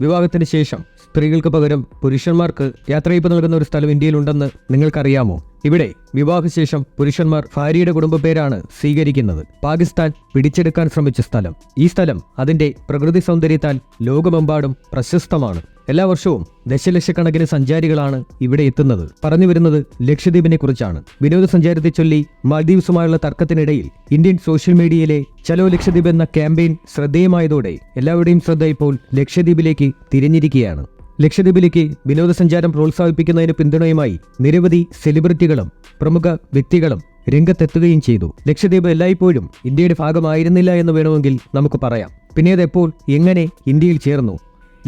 വിവാഹത്തിന് ശേഷം സ്ത്രീകൾക്ക് പകരം പുരുഷന്മാർക്ക് യാത്രയപ്പ് നൽകുന്ന ഒരു സ്ഥലം ഇന്ത്യയിലുണ്ടെന്ന് നിങ്ങൾക്കറിയാമോ? ഇവിടെ വിവാഹശേഷം പുരുഷന്മാർ ഭാര്യയുടെ കുടുംബ പേരാണ് സ്വീകരിക്കുന്നത്. പാകിസ്ഥാൻ പിടിച്ചെടുക്കാൻ ശ്രമിച്ച സ്ഥലം. ഈ സ്ഥലം അതിന്റെ പ്രകൃതി സൗന്ദര്യത്താൽ ലോകമെമ്പാടും പ്രശസ്തമാണ്. എല്ലാ വർഷവും ദശലക്ഷക്കണക്കിന് സഞ്ചാരികളാണ് ഇവിടെ എത്തുന്നത്. പറഞ്ഞു വരുന്നത് ലക്ഷദ്വീപിനെ കുറിച്ചാണ്. വിനോദസഞ്ചാരത്തെ ചൊല്ലി മാൽദീവ്സുമായുള്ള തർക്കത്തിനിടയിൽ ഇന്ത്യൻ സോഷ്യൽ മീഡിയയിലെ ചലോ ലക്ഷദ്വീപ് എന്ന ക്യാമ്പയിൻ ശ്രദ്ധേയമായതോടെ എല്ലാവരുടെയും ശ്രദ്ധ ഇപ്പോൾ ലക്ഷദ്വീപിലേക്ക് തിരിഞ്ഞിരിക്കുകയാണ്. ലക്ഷദ്വീപിലേക്ക് വിനോദസഞ്ചാരം പ്രോത്സാഹിപ്പിക്കുന്നതിന് പിന്തുണയുമായി നിരവധി സെലിബ്രിറ്റികളും പ്രമുഖ വ്യക്തികളും രംഗത്തെത്തുകയും ചെയ്തു. ലക്ഷദ്വീപ് എല്ലായ്പ്പോഴും ഇന്ത്യയുടെ ഭാഗമായിരുന്നില്ല എന്ന് വേണമെങ്കിൽ നമുക്ക് പറയാം. പിന്നെ അതെപ്പോൾ എങ്ങനെ ഇന്ത്യയിൽ ചേർന്നു?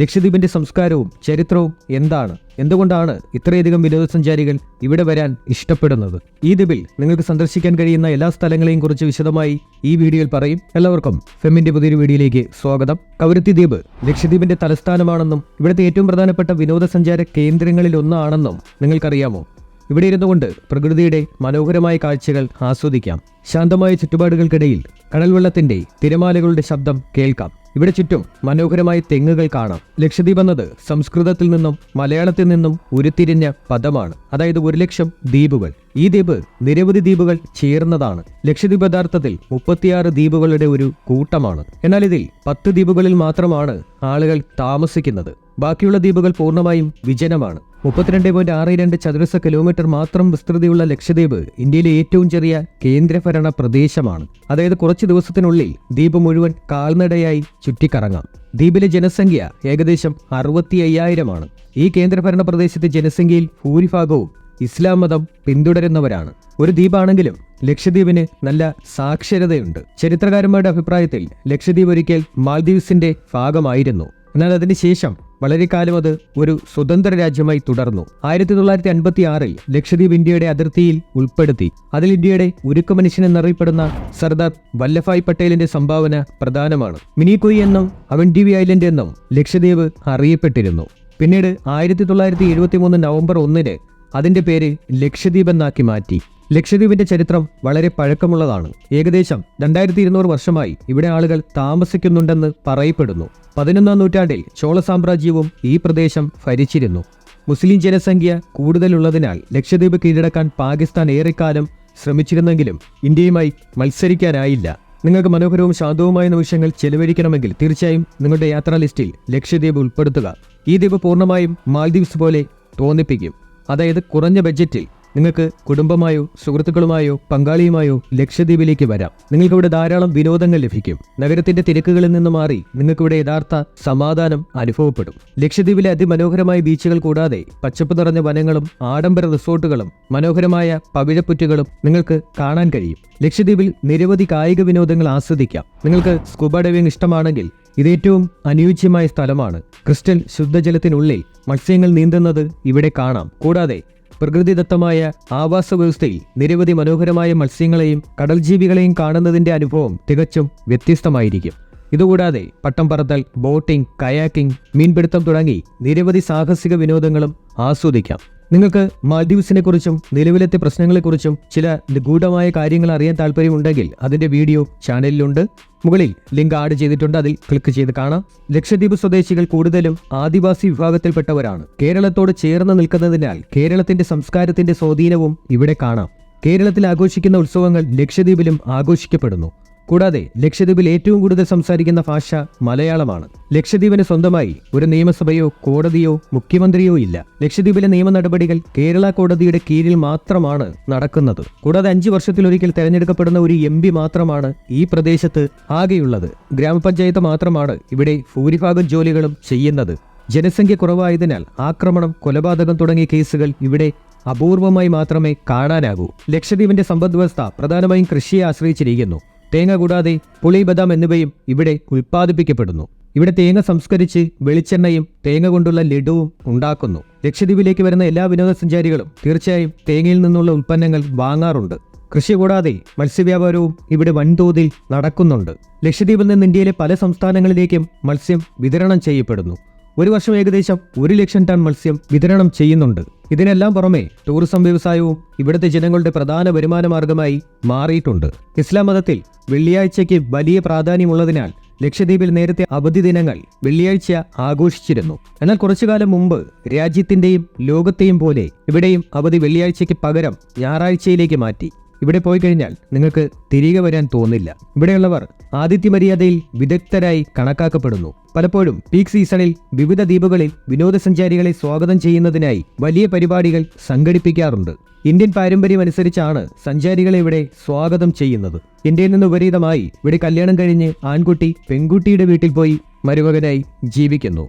ലക്ഷദ്വീപിന്റെ സംസ്കാരവും ചരിത്രവും എന്താണ്? എന്തുകൊണ്ടാണ് ഇത്രയധികം വിനോദസഞ്ചാരികൾ ഇവിടെ വരാൻ ഇഷ്ടപ്പെടുന്നത്? ഈ ദ്വീപിൽ നിങ്ങൾക്ക് സന്ദർശിക്കാൻ കഴിയുന്ന എല്ലാ സ്ഥലങ്ങളെയും കുറിച്ച് വിശദമായി ഈ വീഡിയോയിൽ പറയും. എല്ലാവർക്കും ഫെമിന്റെ പുതിയൊരു വീഡിയോയിലേക്ക് സ്വാഗതം. കവരത്തി ദ്വീപ് ലക്ഷദ്വീപിന്റെ തലസ്ഥാനമാണെന്നും ഇവിടുത്തെ ഏറ്റവും പ്രധാനപ്പെട്ട വിനോദസഞ്ചാര കേന്ദ്രങ്ങളിൽ ഒന്നാണെന്നും നിങ്ങൾക്കറിയാമോ? ഇവിടെ ഇരുന്നുകൊണ്ട് പ്രകൃതിയുടെ മനോഹരമായ കാഴ്ചകൾ ആസ്വദിക്കാം. ശാന്തമായ ചുറ്റുപാടുകൾക്കിടയിൽ കടൽവെള്ളത്തിന്റെ തിരമാലകളുടെ ശബ്ദം കേൾക്കാം. ഇവിടെ ചുറ്റും മനോഹരമായ തെങ്ങുകൾ കാണാം. ലക്ഷദ്വീപ് എന്നത് സംസ്കൃതത്തിൽ നിന്നും മലയാളത്തിൽ നിന്നും ഉരുത്തിരിഞ്ഞ പദമാണ്. അതായത് 1,00,000 ദ്വീപുകൾ. ഈ ദ്വീപ് നിരവധി ദ്വീപുകൾ ചേർന്നതാണ്. ലക്ഷദ്വീപ് യഥാർത്ഥത്തിൽ 36 ദ്വീപുകളുടെ ഒരു കൂട്ടമാണ്. എന്നാൽ ഇതിൽ 10 ദ്വീപുകളിൽ മാത്രമാണ് ആളുകൾ താമസിക്കുന്നത്. ബാക്കിയുള്ള ദ്വീപുകൾ പൂർണ്ണമായും വിജനമാണ്. 32.62 ചതുരശ്ര കിലോമീറ്റർ മാത്രം വിസ്തൃതിയുള്ള ലക്ഷദ്വീപ് ഇന്ത്യയിലെ ഏറ്റവും ചെറിയ കേന്ദ്രഭരണ പ്രദേശമാണ്. അതായത് കുറച്ച് ദിവസത്തിനുള്ളിൽ ദ്വീപ് മുഴുവൻ കാൽനടയായി ചുറ്റിക്കറങ്ങാം. ദ്വീപിലെ ജനസംഖ്യ ഏകദേശം 65,000 ഈ കേന്ദ്രഭരണ പ്രദേശത്തെ ജനസംഖ്യയിൽ ഭൂരിഭാഗവും ഇസ്ലാം മതം പിന്തുടരുന്നവരാണ്. ഒരു ദ്വീപാണെങ്കിലും ലക്ഷദ്വീപിന് നല്ല സാക്ഷരതയുണ്ട്. ചരിത്രകാരന്മാരുടെ അഭിപ്രായത്തിൽ ലക്ഷദ്വീപ് ഒരിക്കൽ മാൽദീവ്സിന്റെ ഭാഗമായിരുന്നു. എന്നാൽ അതിനുശേഷം വളരെ കാലം അത് ഒരു സ്വതന്ത്ര രാജ്യമായി തുടർന്നു. 1956 ലക്ഷദ്വീപ് ഇന്ത്യയുടെ അതിർത്തിയിൽ ഉൾപ്പെടുത്തി. അതിൽ ഇന്ത്യയുടെ ഉരുക്കു മനുഷ്യൻ എന്നറിയപ്പെടുന്ന സർദാർ വല്ലഭായ് പട്ടേലിന്റെ സംഭാവന പ്രധാനമാണ്. മിനിക്കോയി എന്നും അവൻഡീവി ഐലൻഡ് എന്നും ലക്ഷദ്വീപ് അറിയപ്പെട്ടിരുന്നു. പിന്നീട് 1973 നവംബർ 1 അതിന്റെ പേര് ലക്ഷദ്വീപ് എന്നാക്കി മാറ്റി. ലക്ഷദ്വീപിന്റെ ചരിത്രം വളരെ പഴക്കമുള്ളതാണ്. ഏകദേശം 2200 വർഷമായി ഇവിടെ ആളുകൾ താമസിക്കുന്നുണ്ടെന്ന് പറയപ്പെടുന്നു. 11ാം നൂറ്റാണ്ടിൽ ചോള സാമ്രാജ്യവും ഈ പ്രദേശം ഭരിച്ചിരുന്നു. മുസ്ലിം ജനസംഖ്യ കൂടുതലുള്ളതിനാൽ ലക്ഷദ്വീപ് കീഴടക്കാൻ പാകിസ്ഥാൻ ഏറെക്കാലം ശ്രമിച്ചിരുന്നെങ്കിലും ഇന്ത്യയുമായി മത്സരിക്കാനായില്ല. നിങ്ങൾക്ക് മനോഹരവും ശാന്തവുമായ നിമിഷങ്ങൾ ചെലവഴിക്കണമെങ്കിൽ തീർച്ചയായും നിങ്ങളുടെ യാത്രാ ലിസ്റ്റിൽ ലക്ഷദ്വീപ് ഉൾപ്പെടുത്തുക. ഈ ദ്വീപ് പൂർണ്ണമായും മാൽദീവ്സ് പോലെ തോന്നിപ്പിക്കും. അതായത് കുറഞ്ഞ ബഡ്ജറ്റിൽ നിങ്ങൾക്ക് കുടുംബമായോ സുഹൃത്തുക്കളുമായോ പങ്കാളിയുമായോ ലക്ഷദ്വീപിലേക്ക് വരാം. നിങ്ങൾക്കിവിടെ ധാരാളം വിനോദങ്ങൾ ലഭിക്കും. നഗരത്തിന്റെ തിരക്കുകളിൽ നിന്ന് മാറി നിങ്ങൾക്കിവിടെ യഥാർത്ഥ സമാധാനം അനുഭവപ്പെടും. ലക്ഷദ്വീപിലെ അതിമനോഹരമായ ബീച്ചുകൾ കൂടാതെ പച്ചപ്പ് നിറഞ്ഞ വനങ്ങളും ആഡംബര റിസോർട്ടുകളും മനോഹരമായ പവിഴപ്പുറ്റുകളും നിങ്ങൾക്ക് കാണാൻ കഴിയും. ലക്ഷദ്വീപിൽ നിരവധി കായിക വിനോദങ്ങൾ ആസ്വദിക്കാം. നിങ്ങൾക്ക് സ്കൂബ ഡൈവിംഗ് ഇഷ്ടമാണെങ്കിൽ ഇത് ഏറ്റവും അനുയോജ്യമായ സ്ഥലമാണ്. ക്രിസ്റ്റൽ ശുദ്ധജലത്തിനുള്ളിൽ മത്സ്യങ്ങൾ നീന്തുന്നത് ഇവിടെ കാണാം. കൂടാതെ പ്രകൃതിദത്തമായ ആവാസ വ്യവസ്ഥയിൽ നിരവധി മനോഹരമായ മത്സ്യങ്ങളെയും കടൽ ജീവികളെയും കാണുന്നതിന്റെ അനുഭവം തികച്ചും വ്യത്യസ്തമായിരിക്കും. ഇതുകൂടാതെ പട്ടം പറത്തൽ, ബോട്ടിംഗ്, കയാക്കിംഗ്, മീൻപിടുത്തം തുടങ്ങി നിരവധി സാഹസിക വിനോദങ്ങളും ആസ്വദിക്കാം. നിങ്ങൾക്ക് മാൽദീവ്സിനെ കുറിച്ചും നിലവിലത്തെ പ്രശ്നങ്ങളെക്കുറിച്ചും ചില നിഗൂഢമായ കാര്യങ്ങൾ അറിയാൻ താല്പര്യമുണ്ടെങ്കിൽ അതിന്റെ വീഡിയോ ചാനലിലുണ്ട്. മുകളിൽ ലിങ്ക് ആഡ് ചെയ്തിട്ടുണ്ട്. അതിൽ ക്ലിക്ക് ചെയ്ത് കാണാം. ലക്ഷദ്വീപ് സ്വദേശികൾ കൂടുതലും ആദിവാസി വിഭാഗത്തിൽപ്പെട്ടവരാണ്. കേരളത്തോട് ചേർന്ന് നിൽക്കുന്നതിനാൽ കേരളത്തിന്റെ സംസ്കാരത്തിന്റെ സ്വാധീനവും ഇവിടെ കാണാം. കേരളത്തിൽ ആഘോഷിക്കുന്ന ഉത്സവങ്ങൾ ലക്ഷദ്വീപിലും ആഘോഷിക്കപ്പെടുന്നു. കൂടാതെ ലക്ഷദ്വീപിൽ ഏറ്റവും കൂടുതൽ സംസാരിക്കുന്ന ഭാഷ മലയാളമാണ്. ലക്ഷദ്വീപിന് സ്വന്തമായി ഒരു നിയമസഭയോ കോടതിയോ മുഖ്യമന്ത്രിയോ ഇല്ല. ലക്ഷദ്വീപിലെ നിയമ നടപടികൾ കേരള കോടതിയുടെ കീഴിൽ മാത്രമാണ് നടക്കുന്നത്. കൂടാതെ 5 വർഷത്തിലൊരിക്കൽ തെരഞ്ഞെടുക്കപ്പെടുന്ന ഒരു MP മാത്രമാണ് ഈ പ്രദേശത്ത് ആകെയുള്ളത്. ഗ്രാമപഞ്ചായത്ത് മാത്രമാണ് ഇവിടെ ഭൂരിഭാഗം ജോലികളും ചെയ്യുന്നത്. ജനസംഖ്യ കുറവായതിനാൽ ആക്രമണം, കൊലപാതകം തുടങ്ങിയ കേസുകൾ ഇവിടെ അപൂർവമായി മാത്രമേ കാണാനാകൂ. ലക്ഷദ്വീപിന്റെ സമ്പദ്വ്യവസ്ഥ പ്രധാനമായും കൃഷിയെ ആശ്രയിച്ചിരിക്കുന്നു. തേങ്ങ കൂടാതെ പുളി, ബദാം എന്നിവയും ഇവിടെ ഉൽപ്പാദിപ്പിക്കപ്പെടുന്നു. ഇവിടെ തേങ്ങ സംസ്കരിച്ച് വെളിച്ചെണ്ണയും തേങ്ങ കൊണ്ടുള്ള ലഡുവും ഉണ്ടാക്കുന്നു. ലക്ഷദ്വീപിലേക്ക് വരുന്ന എല്ലാ വിനോദസഞ്ചാരികളും തീർച്ചയായും തേങ്ങയിൽ നിന്നുള്ള ഉൽപ്പന്നങ്ങൾ വാങ്ങാറുണ്ട്. കൃഷി കൂടാതെ മത്സ്യവ്യാപാരവും ഇവിടെ വൻതോതിൽ നടക്കുന്നുണ്ട്. ലക്ഷദ്വീപിൽ നിന്ന് ഇന്ത്യയിലെ പല സംസ്ഥാനങ്ങളിലേക്കും മത്സ്യം വിതരണം ചെയ്യപ്പെടുന്നു. ഒരു വർഷം ഏകദേശം 1,00,000 ടൺ മത്സ്യം വിതരണം ചെയ്യുന്നുണ്ട്. ഇതിനെല്ലാം പുറമെ ടൂറിസം വ്യവസായവും ഇവിടുത്തെ ജനങ്ങളുടെ പ്രധാന വരുമാന മാർഗമായി മാറിയിട്ടുണ്ട്. ഇസ്ലാം മതത്തിൽ വെള്ളിയാഴ്ചയ്ക്ക് വലിയ പ്രാധാന്യമുള്ളതിനാൽ ലക്ഷദ്വീപിൽ നേരത്തെ അവധി ദിനങ്ങൾ വെള്ളിയാഴ്ച ആഘോഷിച്ചിരുന്നു. എന്നാൽ കുറച്ചുകാലം മുമ്പ് രാജ്യത്തിന്റെയും ലോകത്തെയും പോലെ ഇവിടെയും അവധി വെള്ളിയാഴ്ചയ്ക്ക് പകരം ഞായറാഴ്ചയിലേക്ക് മാറ്റി. ഇവിടെ പോയി കഴിഞ്ഞാൽ നിങ്ങൾക്ക് തിരികെ വരാൻ തോന്നില്ല. ഇവിടെയുള്ളവർ ആതിഥ്യ മര്യാദയിൽ വിദഗ്ധരായി കണക്കാക്കപ്പെടുന്നു. പലപ്പോഴും പീക്ക് സീസണിൽ വിവിധ ദ്വീപുകളിൽ വിനോദസഞ്ചാരികളെ സ്വാഗതം ചെയ്യുന്നതിനായി വലിയ പരിപാടികൾ സംഘടിപ്പിക്കാറുണ്ട്. ഇന്ത്യൻ പാരമ്പര്യം അനുസരിച്ചാണ് സഞ്ചാരികളെ ഇവിടെ സ്വാഗതം ചെയ്യുന്നത്. ഇന്ത്യയിൽ നിന്ന് വിപരീതമായി ഇവിടെ കല്യാണം കഴിഞ്ഞ് ആൺകുട്ടി പെൺകുട്ടിയുടെ വീട്ടിൽ പോയി മരുമകനായി ജീവിക്കുന്നു.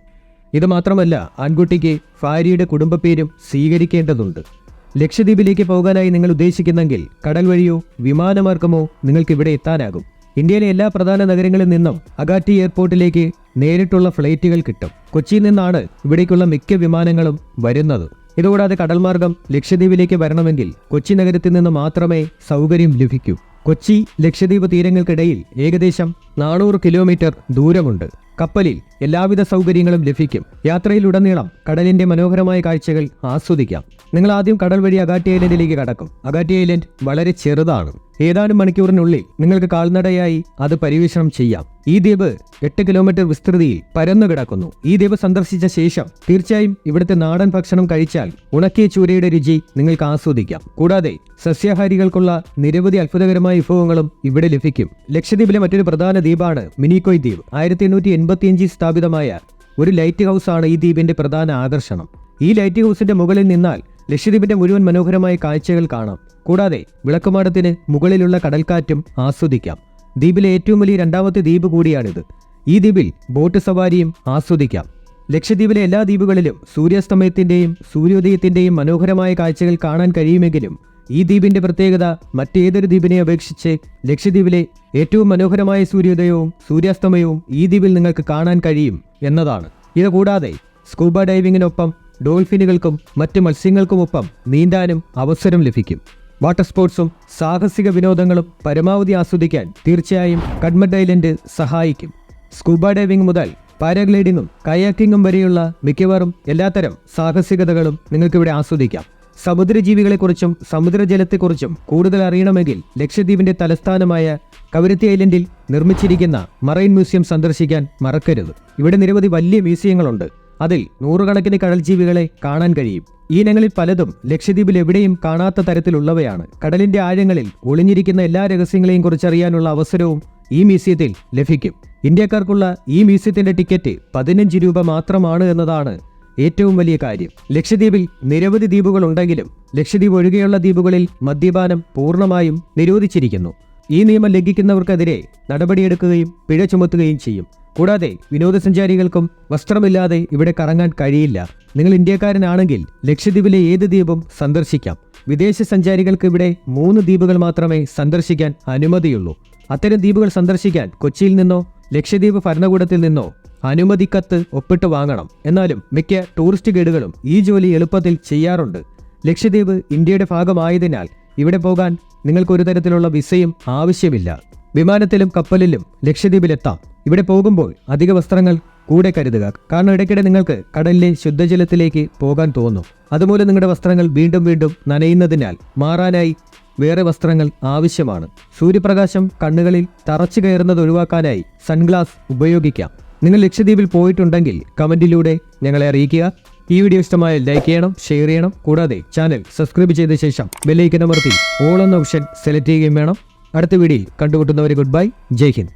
ഇത് മാത്രമല്ല, ആൺകുട്ടിക്ക് ഭാര്യയുടെ കുടുംബപ്പേരും സ്വീകരിക്കേണ്ടതുണ്ട്. ലക്ഷദ്വീപിലേക്ക് പോകാനായി നിങ്ങൾ ഉദ്ദേശിക്കുന്നെങ്കിൽ കടൽ വഴിയോ വിമാനമാർഗമോ നിങ്ങൾക്ക് ഇവിടെ എത്താനാകും. ഇന്ത്യയിലെ എല്ലാ പ്രധാന നഗരങ്ങളിൽ നിന്നും അഗാട്ടി എയർപോർട്ടിലേക്ക് നേരിട്ടുള്ള ഫ്ലൈറ്റുകൾ കിട്ടും. കൊച്ചിയിൽ നിന്നാണ് ഇവിടേക്കുള്ള മിക്ക വിമാനങ്ങളും വരുന്നത്. ഇതുകൂടാതെ കടൽമാർഗം ലക്ഷദ്വീപിലേക്ക് വരണമെങ്കിൽ കൊച്ചി നഗരത്തിൽ നിന്ന് മാത്രമേ സൗകര്യം ലഭിക്കൂ. കൊച്ചി ലക്ഷദ്വീപ് തീരങ്ങൾക്കിടയിൽ ഏകദേശം 400 കിലോമീറ്റർ ദൂരമുണ്ട്. കപ്പലിൽ എല്ലാവിധ സൗകര്യങ്ങളും ലഭിക്കും. യാത്രയിലുടനീളം കടലിന്റെ മനോഹരമായ കാഴ്ചകൾ ആസ്വദിക്കാം. നിങ്ങൾ ആദ്യം കടൽ വഴി അഗാട്ടി ഐലൻഡിലേക്ക് കടക്കും. അഗാട്ടി ഐലൻഡ് വളരെ ചെറുതാണ്. ഏതാനും മണിക്കൂറിനുള്ളിൽ നിങ്ങൾക്ക് കാൽനടയായി അത് പരിവേഷണം ചെയ്യാം. ഈ ദ്വീപ് 8 കിലോമീറ്റർ വിസ്തൃതിയിൽ പരന്നു കിടക്കുന്നു. ഈ ദ്വീപ് സന്ദർശിച്ച ശേഷം തീർച്ചയായും ഇവിടുത്തെ നാടൻ ഭക്ഷണം കഴിച്ചാൽ ഉണക്കിയ ചൂരയുടെ രുചി നിങ്ങൾക്ക് ആസ്വദിക്കാം. കൂടാതെ സസ്യാഹാരികൾക്കുള്ള നിരവധി അത്ഭുതകരമായ വിഭവങ്ങളും ഇവിടെ ലഭിക്കും. ലക്ഷദ്വീപിലെ മറ്റൊരു പ്രധാന ദ്വീപാണ് മിനിക്കോയ് ദ്വീപ്. 1885 സ്ഥാപിതമായ ഒരു ലൈറ്റ് ഹൗസാണ് ഈ ദ്വീപിന്റെ പ്രധാന ആകർഷണം. ഈ ലൈറ്റ് ഹൗസിന്റെ മുകളിൽ നിന്നാൽ ലക്ഷദ്വീപിന്റെ മുഴുവൻ മനോഹരമായ കാഴ്ചകൾ കാണാം. കൂടാതെ വിളക്കുമാടത്തിന് മുകളിലുള്ള കടൽക്കാറ്റും ആസ്വദിക്കാം. ദ്വീപിലെ ഏറ്റവും വലിയ രണ്ടാമത്തെ ദ്വീപ് കൂടിയാണിത്. ഈ ദ്വീപിൽ ബോട്ട് സവാരിയും ആസ്വദിക്കാം. ലക്ഷദ്വീപിലെ എല്ലാ ദ്വീപുകളിലും സൂര്യാസ്തമയത്തിന്റെയും സൂര്യോദയത്തിന്റെയും മനോഹരമായ കാഴ്ചകൾ കാണാൻ കഴിയുമെങ്കിലും ഈ ദ്വീപിന്റെ പ്രത്യേകത മറ്റേതൊരു ദ്വീപിനെ അപേക്ഷിച്ച് ലക്ഷദ്വീപിലെ ഏറ്റവും മനോഹരമായ സൂര്യോദയവും സൂര്യാസ്തമയവും ഈ ദ്വീപിൽ നിങ്ങൾക്ക് കാണാൻ കഴിയും എന്നതാണ്. ഇതുകൂടാതെ സ്കൂബ ഡൈവിങ്ങിനൊപ്പം ഡോൾഫിനുകൾക്കും മറ്റ് മത്സ്യങ്ങൾക്കുമൊപ്പം നീന്താനും അവസരം ലഭിക്കും. വാട്ടർ സ്പോർട്സും സാഹസിക വിനോദങ്ങളും പരമാവധി ആസ്വദിക്കാൻ തീർച്ചയായും കഡ്മഡ് ഐലൻഡ് സഹായിക്കും. സ്കൂബ ഡൈവിംഗ് മുതൽ പാരാഗ്ലൈഡിങ്ങും കയാക്കിങ്ങും വരെയുള്ള മിക്കവാറും എല്ലാത്തരം സാഹസികതകളും നിങ്ങൾക്കിവിടെ ആസ്വദിക്കാം. സമുദ്രജീവികളെക്കുറിച്ചും സമുദ്രജലത്തെക്കുറിച്ചും കൂടുതൽ അറിയണമെങ്കിൽ ലക്ഷദ്വീപിന്റെ തലസ്ഥാനമായ കവരത്തി ഐലൻഡിൽ നിർമ്മിച്ചിരിക്കുന്ന മറൈൻ മ്യൂസിയം സന്ദർശിക്കാൻ മറക്കരുത്. ഇവിടെ നിരവധി വലിയ മ്യൂസിയങ്ങളുണ്ട്. അതിൽ നൂറുകണക്കിന് കടൽജീവികളെ കാണാൻ കഴിയും. ഈ ഇനങ്ങളിൽ പലതും ലക്ഷദ്വീപിൽ എവിടെയും കാണാത്ത തരത്തിലുള്ളവയാണ്. കടലിന്റെ ആഴങ്ങളിൽ ഒളിഞ്ഞിരിക്കുന്ന എല്ലാ രഹസ്യങ്ങളെയും കുറിച്ചറിയാനുള്ള അവസരവും ഈ മ്യൂസിയത്തിൽ ലഭിക്കും. ഇന്ത്യക്കാർക്കുള്ള ഈ മ്യൂസിയത്തിന്റെ ടിക്കറ്റ് 15 രൂപ മാത്രമാണ് എന്നതാണ് ഏറ്റവും വലിയ കാര്യം. ലക്ഷദ്വീപിൽ നിരവധി ദ്വീപുകൾ ഉണ്ടെങ്കിലും ലക്ഷദ്വീപ് ഒഴികെയുള്ള ദ്വീപുകളിൽ മദ്യപാനം പൂർണ്ണമായും നിരോധിച്ചിരിക്കുന്നു. ഈ നിയമം ലംഘിക്കുന്നവർക്കെതിരെ നടപടിയെടുക്കുകയും പിഴ ചുമത്തുകയും ചെയ്യും. കൂടാതെ വിനോദസഞ്ചാരികൾക്കും വസ്ത്രമില്ലാതെ ഇവിടെ കറങ്ങാൻ കഴിയില്ല. നിങ്ങൾ ഇന്ത്യക്കാരനാണെങ്കിൽ ലക്ഷദ്വീപിലെ ഏത് ദ്വീപും സന്ദർശിക്കാം. വിദേശ സഞ്ചാരികൾക്ക് ഇവിടെ 3 ദ്വീപുകൾ മാത്രമേ സന്ദർശിക്കാൻ അനുമതിയുള്ളൂ. അത്തരം ദ്വീപുകൾ സന്ദർശിക്കാൻ കൊച്ചിയിൽ നിന്നോ ലക്ഷദ്വീപ് ഭരണകൂടത്തിൽ നിന്നോ അനുമതിക്കത്ത് ഒപ്പിട്ട് വാങ്ങണം. എന്നാലും മിക്ക ടൂറിസ്റ്റ് ഗൈഡുകളും ഈ ജോലി എളുപ്പത്തിൽ ചെയ്യാറുണ്ട്. ലക്ഷദ്വീപ് ഇന്ത്യയുടെ ഭാഗമായതിനാൽ ഇവിടെ പോകാൻ നിങ്ങൾക്ക് ഒരു തരത്തിലുള്ള വിസയും ആവശ്യമില്ല. വിമാനത്തിലും കപ്പലിലും ലക്ഷദ്വീപിലെത്താം. ഇവിടെ പോകുമ്പോൾ അധിക വസ്ത്രങ്ങൾ കൂടെ കരുതുക. കാരണം ഇടയ്ക്കിടെ നിങ്ങൾക്ക് കടലിലെ ശുദ്ധജലത്തിലേക്ക് പോകാൻ തോന്നും. അതുമൂലം നിങ്ങളുടെ വസ്ത്രങ്ങൾ വീണ്ടും വീണ്ടും നനയുന്നതിനാൽ മാറാനായി വേറെ വസ്ത്രങ്ങൾ ആവശ്യമാണ്. സൂര്യപ്രകാശം കണ്ണുകളിൽ തറച്ചു കയറുന്നത് ഒഴിവാക്കാനായി സൺഗ്ലാസ് ഉപയോഗിക്കാം. നിങ്ങൾ ലക്ഷദ്വീപിൽ പോയിട്ടുണ്ടെങ്കിൽ കമന്റിലൂടെ ഞങ്ങളെ അറിയിക്കുക. ഈ വീഡിയോ ഇഷ്ടമായ ലൈക്ക് ചെയ്യണം, ഷെയർ ചെയ്യണം. കൂടാതെ ചാനൽ സബ്സ്ക്രൈബ് ചെയ്ത ശേഷം ബെല്ലൈക്കൻ അമർത്തി ഓൾ എന്ന ഓപ്ഷൻ സെലക്ട് ചെയ്യുകയും വേണം. അടുത്ത വീഡിയോയിൽ കണ്ടുമുട്ടുന്നവരെ ഗുഡ് ബൈ. ജയ് ഹിന്ദ്.